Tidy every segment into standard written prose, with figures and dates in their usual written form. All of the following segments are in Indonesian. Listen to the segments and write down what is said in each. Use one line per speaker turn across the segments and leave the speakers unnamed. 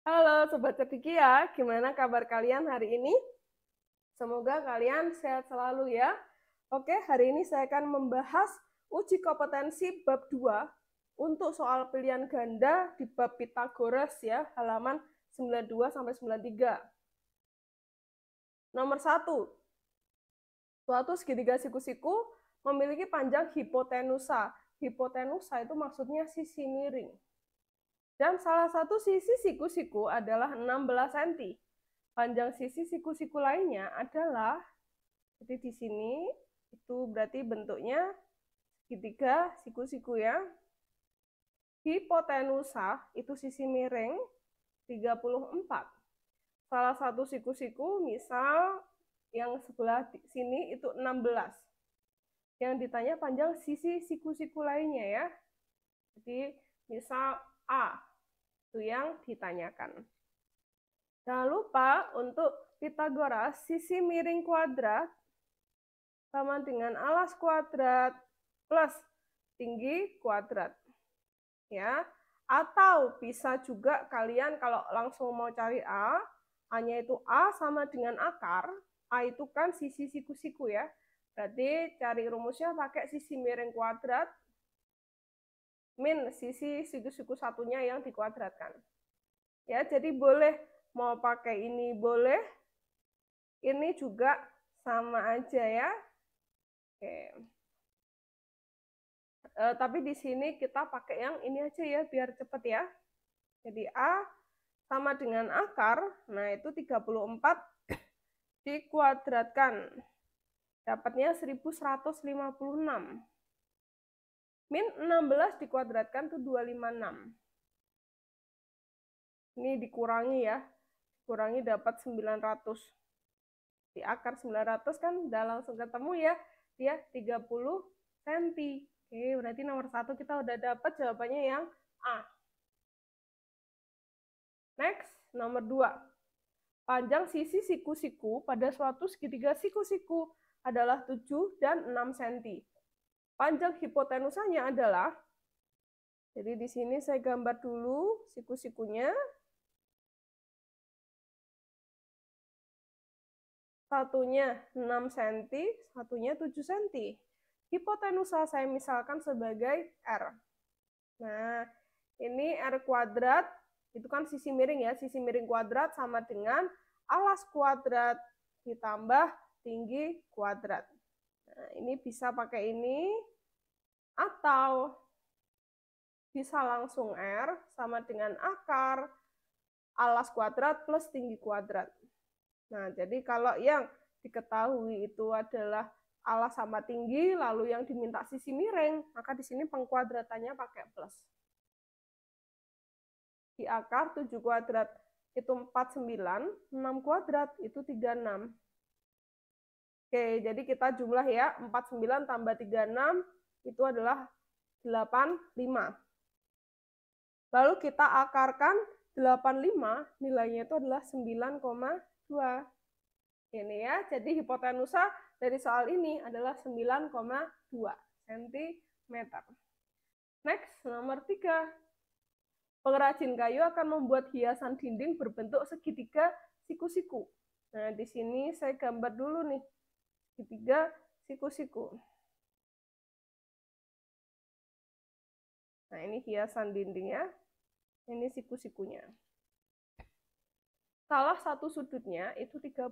Halo Sobat Cendekia, gimana kabar kalian hari ini? Semoga kalian sehat selalu ya. Oke, hari ini saya akan membahas uji kompetensi bab 2 untuk soal pilihan ganda di bab Pitagoras ya, halaman 92 sampai 93. Nomor 1. Suatu segitiga siku-siku memiliki panjang hipotenusa. Hipotenusa itu maksudnya sisi miring. Dan salah satu sisi siku-siku adalah 16 cm. Panjang sisi siku-siku lainnya adalah seperti di sini, itu berarti bentuknya segitiga siku-siku ya. Hipotenusa itu sisi miring 34. Salah satu siku-siku misal yang sebelah sini itu 16. Yang ditanya panjang sisi siku-siku lainnya ya. Jadi misal A itu yang ditanyakan. Jangan lupa untuk Pitagoras, sisi miring kuadrat sama dengan alas kuadrat plus tinggi kuadrat. Ya. Atau bisa juga kalian kalau langsung mau cari A, A-nya itu A sama dengan akar. A itu kan sisi siku-siku ya. Berarti cari rumusnya pakai sisi miring kuadrat min sisi siku-siku satunya yang dikuadratkan. Ya, jadi boleh mau pakai ini boleh, ini juga sama aja ya. Oke. Tapi di sini kita pakai yang ini aja ya, biar cepet ya. Jadi A sama dengan akar, nah itu 34 dikuadratkan. Dapatnya 1156. Min 16 dikuadratkan itu 256. Ini dikurangi ya, dikurangi dapat 900. Di akar 900 kan udah langsung ketemu ya, dia 30 cm. Oke, berarti nomor 1 kita udah dapat jawabannya yang A. Next, nomor 2. Panjang sisi siku-siku pada suatu segitiga siku-siku adalah 7 dan 6 cm. Panjang hipotenusanya adalah, jadi di sini saya gambar dulu siku-sikunya. Satunya 6 cm, satunya 7 cm. Hipotenusa saya misalkan sebagai R. Nah, ini R kuadrat, itu kan sisi miring ya, sisi miring kuadrat sama dengan alas kuadrat ditambah tinggi kuadrat. Nah, ini bisa pakai ini, atau bisa langsung R sama dengan akar alas kuadrat plus tinggi kuadrat. Nah, jadi kalau yang diketahui itu adalah alas sama tinggi, lalu yang diminta sisi miring, maka di sini pengkuadratannya pakai plus. Di akar 7 kuadrat itu 49, 6 kuadrat itu 36. Oke, jadi kita jumlah ya, 49 tambah 36 itu adalah 85. Lalu kita akarkan 85, nilainya itu adalah 9,2. Ini ya, jadi hipotenusa dari soal ini adalah 9,2 cm. Next, nomor 3. Pengrajin kayu akan membuat hiasan dinding berbentuk segitiga siku-siku. Nah, di sini saya gambar dulu nih, segitiga siku-siku. Nah, ini hiasan dinding ya. Ini siku-sikunya. Salah satu sudutnya itu 30,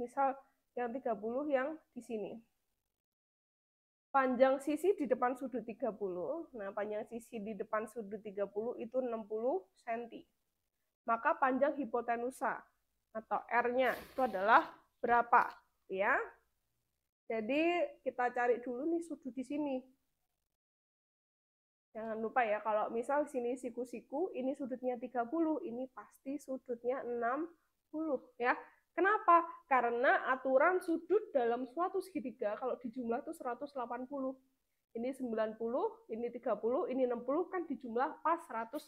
misal yang 30 yang di sini. Panjang sisi di depan sudut 30, nah panjang sisi di depan sudut 30 itu 60 cm. Maka panjang hipotenusa atau R-nya itu adalah berapa? Ya. Jadi kita cari dulu nih sudut di sini. Jangan lupa ya, kalau misal sini siku-siku, ini sudutnya 30, ini pasti sudutnya 60 ya. Kenapa? Karena aturan sudut dalam suatu segitiga kalau dijumlah itu 180. Ini 90, ini 30, ini 60 kan dijumlah pas 180.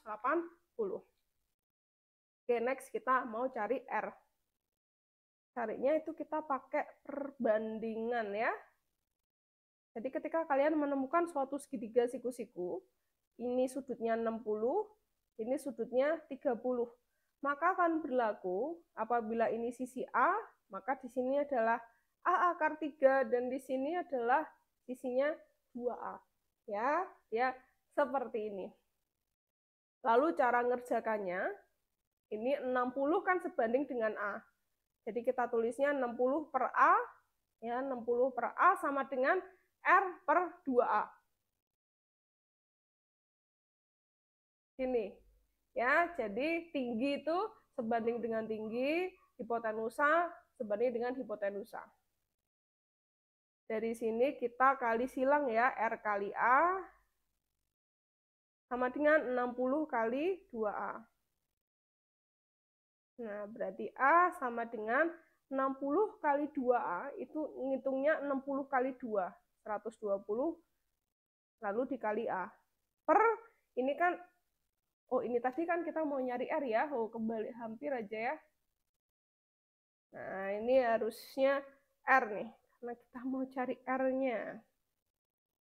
Oke, next kita mau cari R. Carinya itu kita pakai perbandingan ya. Jadi ketika kalian menemukan suatu segitiga siku-siku, ini sudutnya 60, ini sudutnya 30. maka akan berlaku apabila ini sisi A, maka di sini adalah A akar 3 dan di sini adalah sisinya 2A. Ya, seperti ini. Lalu cara ngerjakannya, ini 60 kan sebanding dengan A. Jadi kita tulisnya 60 per A, ya 60 per A sama dengan R per 2A. Sini. Ya, jadi tinggi itu sebanding dengan tinggi, hipotenusa sebanding dengan hipotenusa. Dari sini kita kali silang ya, R kali A sama dengan 60 kali 2A. Nah, berarti A sama dengan 60 kali 2A, itu ngitungnya 60 kali 2, 120, lalu dikali A. Per, ini kan, oh ini tadi kan kita mau nyari R ya, oh kembali hampir aja ya. Nah, ini harusnya R nih, karena kita mau cari R-nya.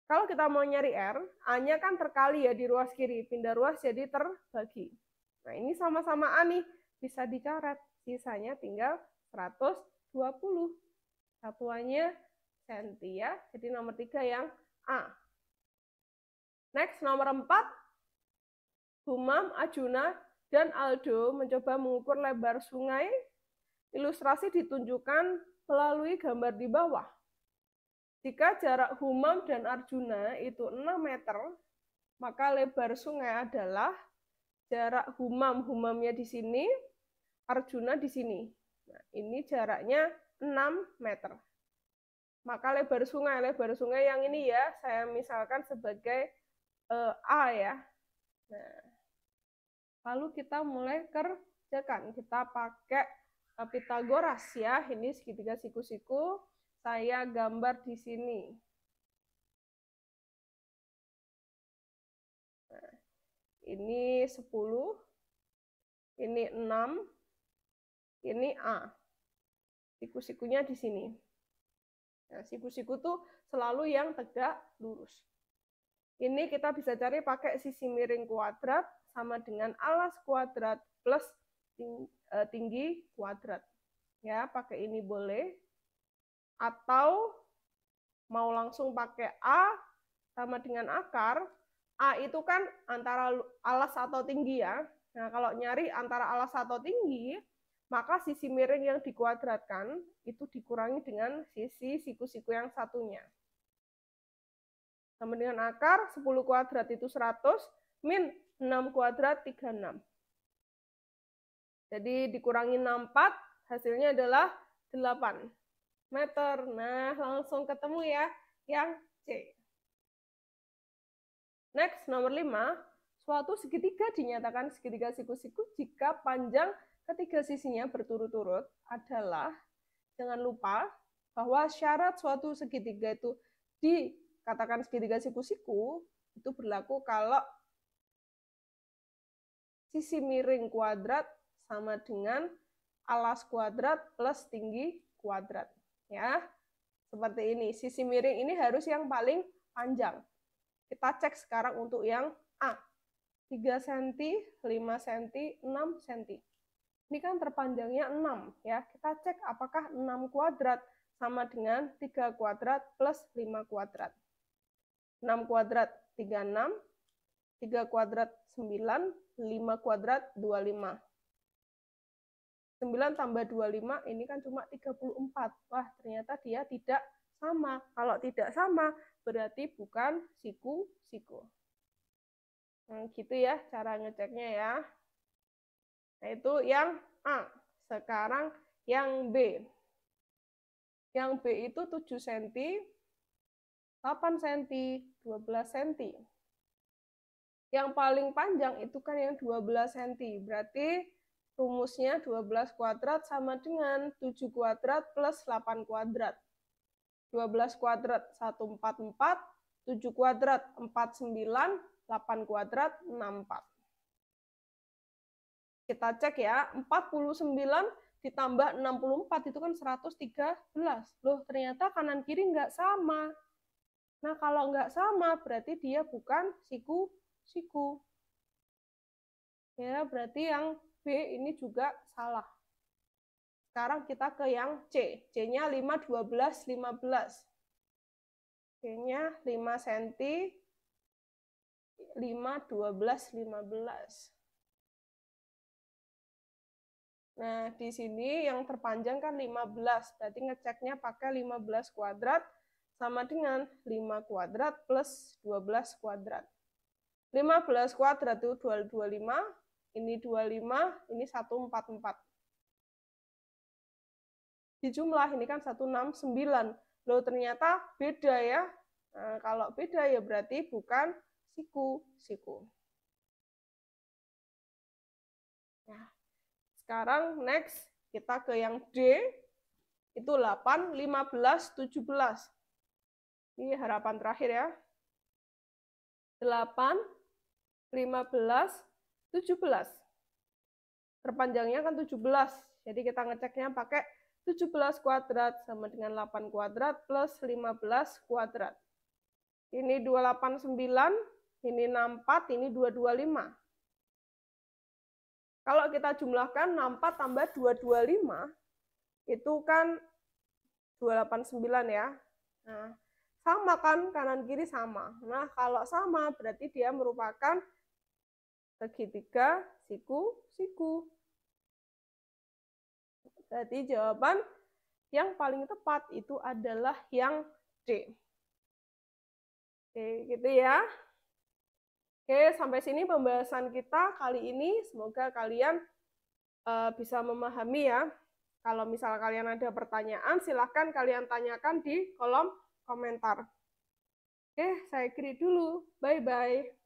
Kalau kita mau nyari R, A-nya kan terkali ya di ruas kiri, pindah ruas jadi terbagi. Nah, ini sama-sama A nih, bisa dicoret. Sisanya tinggal 120. Satuannya senti ya, jadi nomor 3 yang A. Next, nomor 4. Humam, Arjuna, dan Aldo mencoba mengukur lebar sungai. Ilustrasi ditunjukkan melalui gambar di bawah. Jika jarak Humam dan Arjuna itu 6 meter, maka lebar sungai adalah jarak Humamnya di sini, Arjuna di sini. Nah, ini jaraknya 6 meter. Maka lebar sungai yang ini ya, saya misalkan sebagai A ya. Nah, lalu kita mulai kerjakan. Kita pakai Pitagoras ya. Ini segitiga siku-siku. Saya gambar di sini. Nah, ini 10, ini 6, ini A. Siku-sikunya di sini. Nah, siku-siku tuh selalu yang tegak lurus. Ini kita bisa cari pakai sisi miring kuadrat sama dengan alas kuadrat plus tinggi kuadrat. Ya, pakai ini boleh. Atau mau langsung pakai A sama dengan akar. A itu kan antara alas atau tinggi ya. Nah, kalau nyari antara alas atau tinggi, maka sisi miring yang dikuadratkan itu dikurangi dengan sisi siku-siku yang satunya. Sama dengan akar, 10 kuadrat itu 100, min 6 kuadrat 36. Jadi dikurangi 64, hasilnya adalah 8 meter. Nah, langsung ketemu ya yang C. Next, nomor 5. Suatu segitiga dinyatakan segitiga siku-siku jika panjang ketiga sisinya berturut-turut adalah, jangan lupa bahwa syarat suatu segitiga itu dikatakan segitiga siku-siku itu berlaku kalau sisi miring kuadrat sama dengan alas kuadrat plus tinggi kuadrat. Ya, seperti ini. Sisi miring ini harus yang paling panjang. Kita cek sekarang untuk yang A. 3 cm, 5 cm, 6 cm. Ini kan terpanjangnya 6 ya. Kita cek apakah 6 kuadrat sama dengan 3 kuadrat plus 5 kuadrat. 6 kuadrat 36, 3 kuadrat 9, 5 kuadrat 25. 9 tambah 25 ini kan cuma 34. Wah, ternyata dia tidak sama. Kalau tidak sama, berarti bukan siku-siku. Nah, gitu ya cara ngeceknya ya. Nah, itu yang A. Sekarang yang B. Yang B itu 7 cm, 8 cm, 12 cm. Yang paling panjang itu kan yang 12 cm. Berarti rumusnya 12 kuadrat sama dengan 7 kuadrat plus 8 kuadrat. 12 kuadrat 144, 7 kuadrat 49, 8 kuadrat 64. Kita cek ya, 49 ditambah 64 itu kan 113. Loh, ternyata kanan kiri nggak sama. Nah, kalau nggak sama berarti dia bukan siku-siku. Ya, berarti yang B ini juga salah. Sekarang kita ke yang C. C-nya 5, 12, 15. C-nya 5 cm, 5, 12, 15. Nah, di sini yang terpanjang kan 15. Berarti ngeceknya pakai 15 kuadrat sama dengan 5 kuadrat plus 12 kuadrat. 15 kuadrat itu 225, ini 25, ini 144. Dijumlah, ini kan 169. Loh, ternyata beda ya. Nah, kalau beda ya berarti bukan siku. Nah, sekarang next kita ke yang D. Itu 8, 15, 17. Ini harapan terakhir ya. 8, 15, 17. Terpanjangnya kan 17. Jadi kita ngeceknya pakai 17 kuadrat sama dengan 8 kuadrat plus 15 kuadrat. Ini 289, ini 64, ini 225. Kalau kita jumlahkan 64 tambah 225, itu kan 289 ya. Nah, sama kan, kanan kiri sama. Nah, kalau sama berarti dia merupakan segitiga siku-siku. Berarti jawaban yang paling tepat itu adalah yang D. Oke, gitu ya. Oke, sampai sini pembahasan kita kali ini. Semoga kalian bisa memahami ya. Kalau misal kalian ada pertanyaan, silahkan kalian tanyakan di kolom komentar. Oke, saya akhiri dulu. Bye-bye.